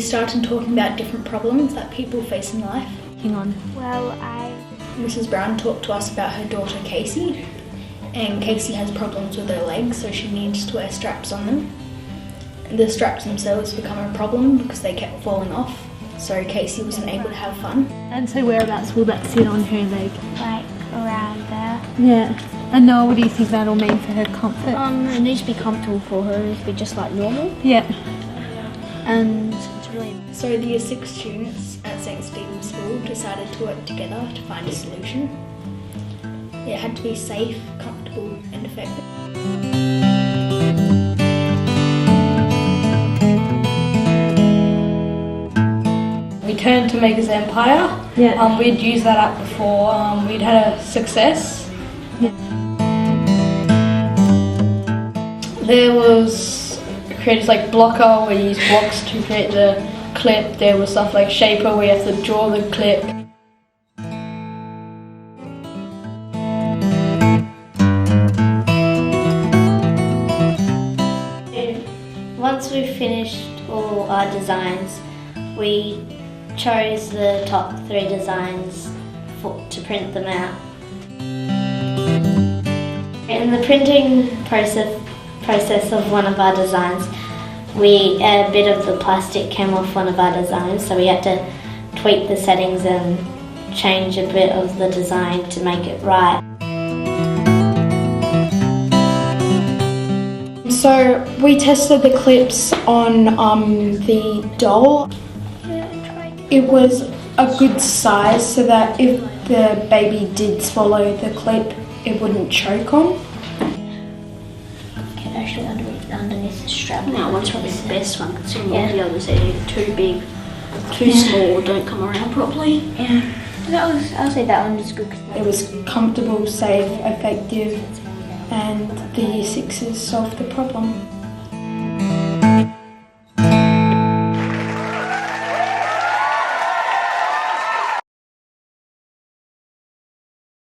started talking about different problems that people face in life. Hang on. Well, Mrs. Brown talked to us about her daughter Casey, and Casey has problems with her legs, so she needs to wear straps on them. The straps themselves become a problem because they kept falling off, so Casey wasn't able to have fun. And so whereabouts will that sit on her leg? like around there. Yeah. And Noah, what do you think that'll mean for her comfort? It needs to be comfortable for her. It needs to be just like normal. Yeah. And it's really So the Year 6 students at St. Stephen's School decided to work together to find a solution. It had to be safe, comfortable and effective. We turned to Maker's Empire. Yeah. We'd used that app before. We'd had a success. Yeah. There was creators like Blocker, where you use blocks to create the clip. There was stuff like Shaper, where you have to draw the clip. Once we finished all our designs, we chose the top 3 designs to print them out. In the printing process of one of our designs, a bit of the plastic came off one of our designs, so we had to tweak the settings and change a bit of the design to make it right. So we tested the clips on the doll. It was a good size so that if the baby did swallow the clip, it wouldn't choke on. Okay, actually underneath the strap. That one's probably the best one, considering all the others are either too big, too small, or don't come around properly. Yeah, I'll say that one is good. It was comfortable, safe, effective, and the Year 6s solved the problem.